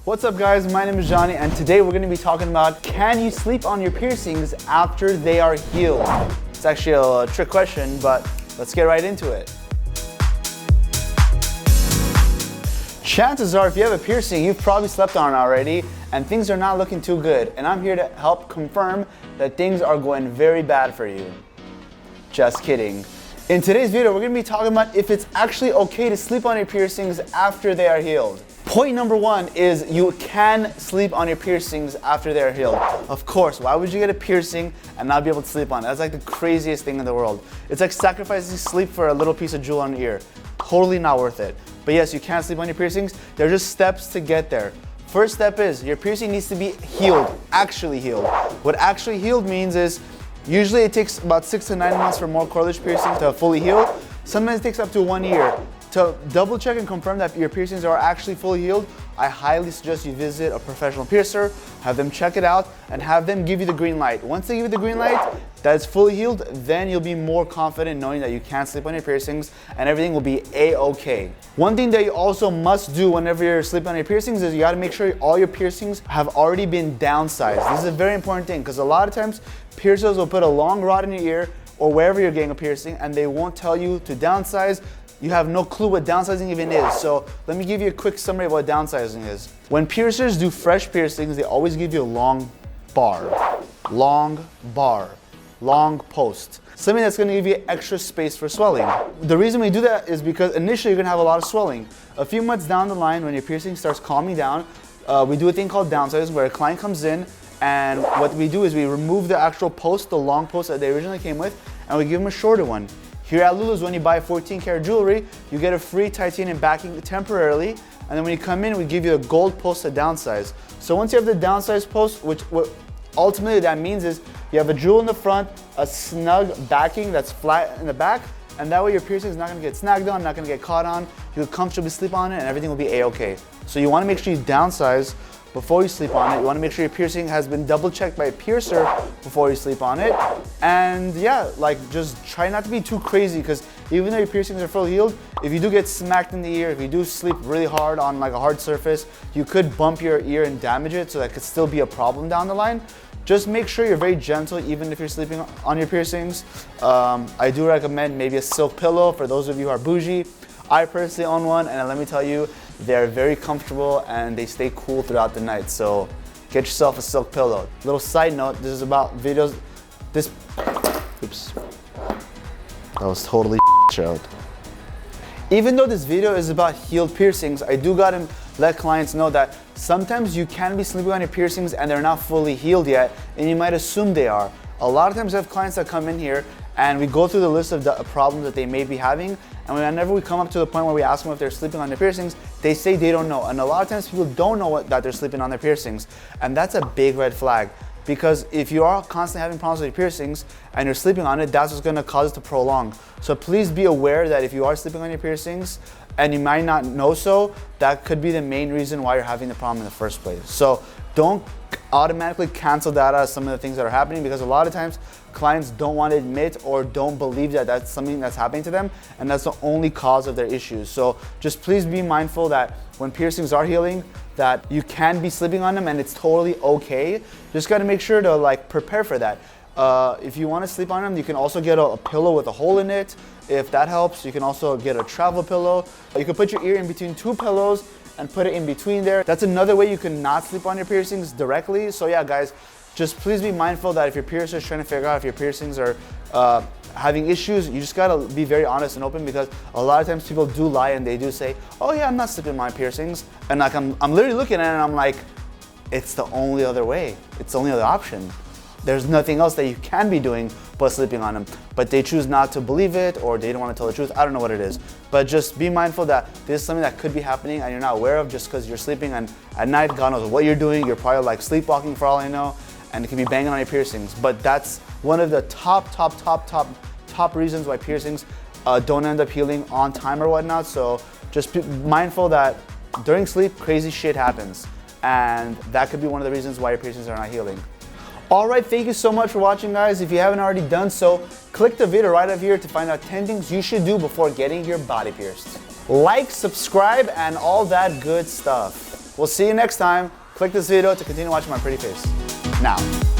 What's up guys, my name is Jony and today we're going to be talking about can you sleep on your piercings after they are healed? It's actually a trick question, but let's get right into it. Chances are if you have a piercing, you've probably slept on it already and things are not looking too good. And I'm here to help confirm that things are going very bad for you. Just kidding. In today's video, we're going to be talking about if it's actually okay to sleep on your piercings after they are healed. Point number one is you can sleep on your piercings after they're healed. Of course, why would you get a piercing and not be able to sleep on it? That's like the craziest thing in the world. It's like sacrificing sleep for a little piece of jewel on your ear. Totally not worth it. But yes, you can sleep on your piercings. They're just steps to get there. First step is your piercing needs to be healed, actually healed. What actually healed means is usually it takes about 6 to 9 months for more correlage piercing to fully heal. Sometimes it takes up to 1 year. To double check and confirm that your piercings are actually fully healed, I highly suggest you visit a professional piercer, have them check it out, and have them give you the green light. Once they give you the green light that it's fully healed, then you'll be more confident knowing that you can sleep on your piercings and everything will be a-okay. One thing that you also must do whenever you're sleeping on your piercings is you gotta make sure all your piercings have already been downsized. This is a very important thing because a lot of times piercers will put a long rod in your ear or wherever you're getting a piercing and they won't tell you to downsize. You have no clue what downsizing even is. So let me give you a quick summary of what downsizing is. When piercers do fresh piercings, they always give you a long bar, long post. Something that's gonna give you extra space for swelling. The reason we do that is because initially you're gonna have a lot of swelling. A few months down the line, when your piercing starts calming down, we do a thing called downsizing where a client comes in and what we do is we remove the actual post, the long post that they originally came with, and we give them a shorter one. Here at Lulu's, when you buy 14 karat jewelry, you get a free titanium backing temporarily, and then when you come in, we give you a gold post to downsize. So once you have the downsize post, which ultimately that means is you have a jewel in the front, a snug backing that's flat in the back, and that way your piercing is not gonna get snagged on, not gonna get caught on, you can comfortably sleep on it and everything will be a-okay. So you wanna make sure you downsize before you sleep on it. You want to make sure your piercing has been double checked by a piercer before you sleep on it. And yeah, like just try not to be too crazy because even though your piercings are fully healed, if you do get smacked in the ear, if you do sleep really hard on like a hard surface, you could bump your ear and damage it, so that could still be a problem down the line. Just make sure you're very gentle even if you're sleeping on your piercings. I do recommend maybe a silk pillow for those of you who are bougie. I personally own one and let me tell you, they're very comfortable and they stay cool throughout the night. So get yourself a silk pillow. Little side note, this is about videos. Oops. That was totally shelled. Even though this video is about healed piercings, I do gotta let clients know that sometimes you can be sleeping on your piercings and they're not fully healed yet and you might assume they are. A lot of times I have clients that come in here and we go through the list of the problems that they may be having, and whenever we come up to the point where we ask them if they're sleeping on their piercings, they say they don't know. And a lot of times people don't know that they're sleeping on their piercings, and that's a big red flag. Because if you are constantly having problems with your piercings and you're sleeping on it, that's what's gonna cause it to prolong. So please be aware that if you are sleeping on your piercings and you might not know so, that could be the main reason why you're having the problem in the first place. So don't automatically cancel that as some of the things that are happening, because a lot of times clients don't want to admit or don't believe that that's something that's happening to them and that's the only cause of their issues. So just please be mindful that when piercings are healing, that you can be sleeping on them and it's totally okay. Just got to make sure to like prepare for that. If you want to sleep on them, you can also get a pillow with a hole in it. If that helps, you can also get a travel pillow. You can put your ear in between 2 pillows and put it in between there. That's another way you can not sleep on your piercings directly. So yeah, guys, just please be mindful that if your piercer is trying to figure out if your piercings are having issues, you just gotta be very honest and open, because a lot of times people do lie and they do say, oh yeah, I'm not sleeping on my piercings. And like I'm literally looking at it and I'm like, it's the only other way. It's the only other option. There's nothing else that you can be doing but sleeping on them. But they choose not to believe it, or they don't want to tell the truth. I don't know what it is. But just be mindful that this is something that could be happening and you're not aware of just because you're sleeping, and at night, God knows what you're doing. You're probably like sleepwalking for all I know, and it can be banging on your piercings. But that's one of the top reasons why piercings don't end up healing on time or whatnot. So just be mindful that during sleep, crazy shit happens. And that could be one of the reasons why your piercings are not healing. All right, thank you so much for watching, guys. If you haven't already done so, click the video right up here to find out 10 things you should do before getting your body pierced. Like, subscribe, and all that good stuff. We'll see you next time. Click this video to continue watching my pretty face. Now.